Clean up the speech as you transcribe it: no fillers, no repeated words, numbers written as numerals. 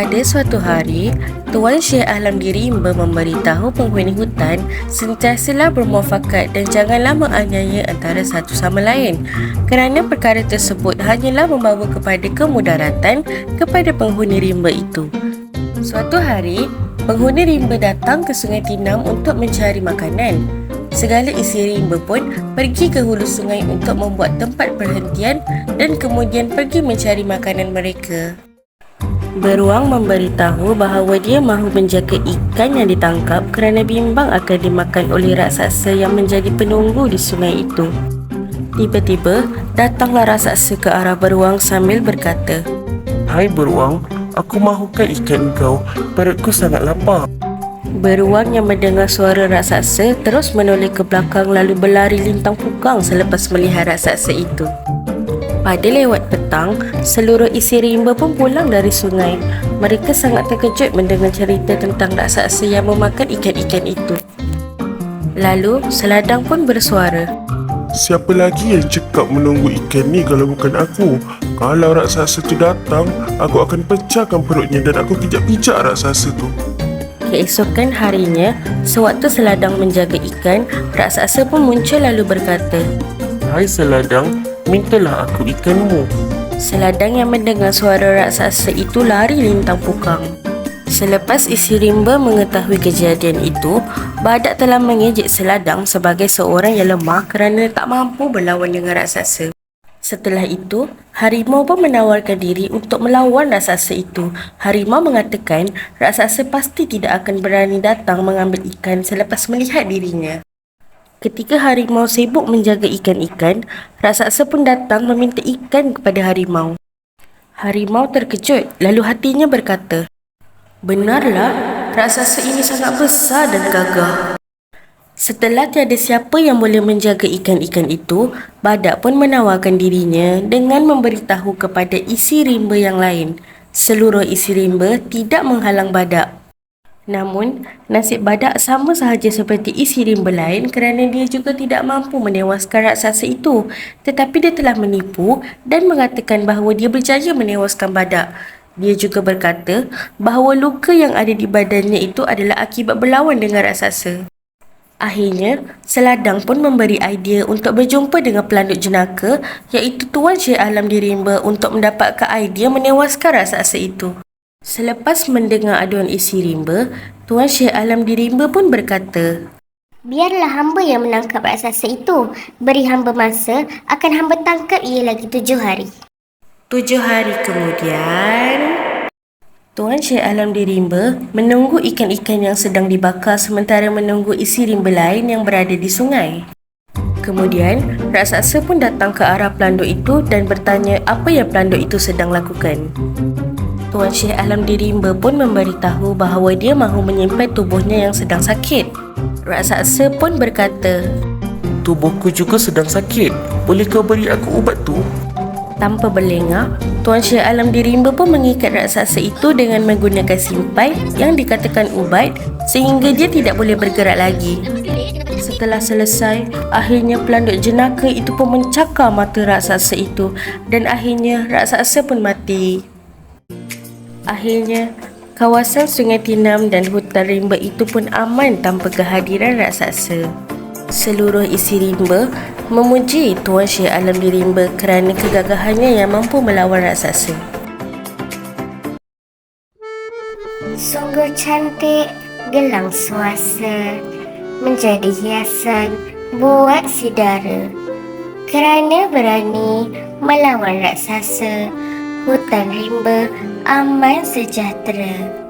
Pada suatu hari, Tuan Syekh Alamgiri Rimba memberitahu penghuni hutan sentiasalah bermuafakat dan janganlah menganiaya antara satu sama lain kerana perkara tersebut hanyalah membawa kepada kemudaratan kepada penghuni rimba itu. Suatu hari, penghuni rimba datang ke Sungai Tinam untuk mencari makanan. Segala isi rimba pun pergi ke hulu sungai untuk membuat tempat perhentian dan kemudian pergi mencari makanan mereka. Beruang memberitahu bahawa dia mahu menjaga ikan yang ditangkap kerana bimbang akan dimakan oleh raksasa yang menjadi penunggu di sungai itu. Tiba-tiba, datanglah raksasa ke arah beruang sambil berkata, "Hai beruang, aku mahukan ikan kau. Perutku sangat lapar." Beruang yang mendengar suara raksasa terus menoleh ke belakang lalu berlari lintang pukang selepas melihat raksasa itu. Pada lewat petang, seluruh isi rimba pun pulang dari sungai. Mereka sangat terkejut mendengar cerita tentang raksasa yang memakan ikan-ikan itu. Lalu, seladang pun bersuara, "Siapa lagi yang cekap menunggu ikan ni kalau bukan aku? Kalau raksasa tu datang, aku akan pecahkan perutnya dan aku pijak-pijak raksasa tu." Keesokan harinya, sewaktu seladang menjaga ikan, raksasa pun muncul lalu berkata, "Hai seladang, mintalah aku ikanmu." Seladang yang mendengar suara raksasa itu lari lintang pukang. Selepas isi rimba mengetahui kejadian itu, badak telah mengejek seladang sebagai seorang yang lemah kerana tak mampu berlawan dengan raksasa. Setelah itu, harimau pun menawarkan diri untuk melawan raksasa itu. Harimau mengatakan raksasa pasti tidak akan berani datang mengambil ikan selepas melihat dirinya. Ketika harimau sibuk menjaga ikan-ikan, raksasa pun datang meminta ikan kepada harimau. Harimau terkejut lalu hatinya berkata, "Benarlah, raksasa ini sangat besar dan gagah." Setelah tiada siapa yang boleh menjaga ikan-ikan itu, badak pun menawarkan dirinya dengan memberitahu kepada isi rimba yang lain. Seluruh isi rimba tidak menghalang badak. Namun, nasib badak sama sahaja seperti isi rimba lain kerana dia juga tidak mampu menewaskan raksasa itu. Tetapi dia telah menipu dan mengatakan bahawa dia berjaya menewaskan badak. Dia juga berkata bahawa luka yang ada di badannya itu adalah akibat berlawan dengan raksasa. Akhirnya, seladang pun memberi idea untuk berjumpa dengan pelanduk jenaka iaitu Tuan Syekh Alamgiri Rimba untuk mendapatkan idea menewaskan raksasa itu. Selepas mendengar aduan isi rimba, Tuan Syekh Alamgiri Rimba pun berkata, "Biarlah hamba yang menangkap raksasa itu. Beri hamba masa, akan hamba tangkap ia lagi 7 hari. 7 hari kemudian, Tuan Syekh Alamgiri Rimba menunggu ikan-ikan yang sedang dibakar sementara menunggu isi rimba lain yang berada di sungai. Kemudian, raksasa pun datang ke arah pelanduk itu dan bertanya apa yang pelanduk itu sedang lakukan. Tuan Syekh Alamgiri Rimba pun memberitahu bahawa dia mahu menyimpan tubuhnya yang sedang sakit. Raksasa pun berkata, "Tubuhku juga sedang sakit. Boleh kau beri aku ubat tu?" Tanpa berlengah, Tuan Syekh Alamgiri Rimba pun mengikat raksasa itu dengan menggunakan simpai yang dikatakan ubat sehingga dia tidak boleh bergerak lagi. Setelah selesai, akhirnya pelanduk jenaka itu pun mencakar mata raksasa itu dan akhirnya raksasa pun mati. Akhirnya, kawasan Sungai Tinam dan hutan rimba itu pun aman tanpa kehadiran raksasa. Seluruh isi rimba memuji Tuan Syekh Alamgiri Rimba kerana kegagahannya yang mampu melawan raksasa. Sungguh cantik gelang suasa, menjadi hiasan buat si dara. Kerana berani melawan raksasa, hutan rimba aman sejahtera.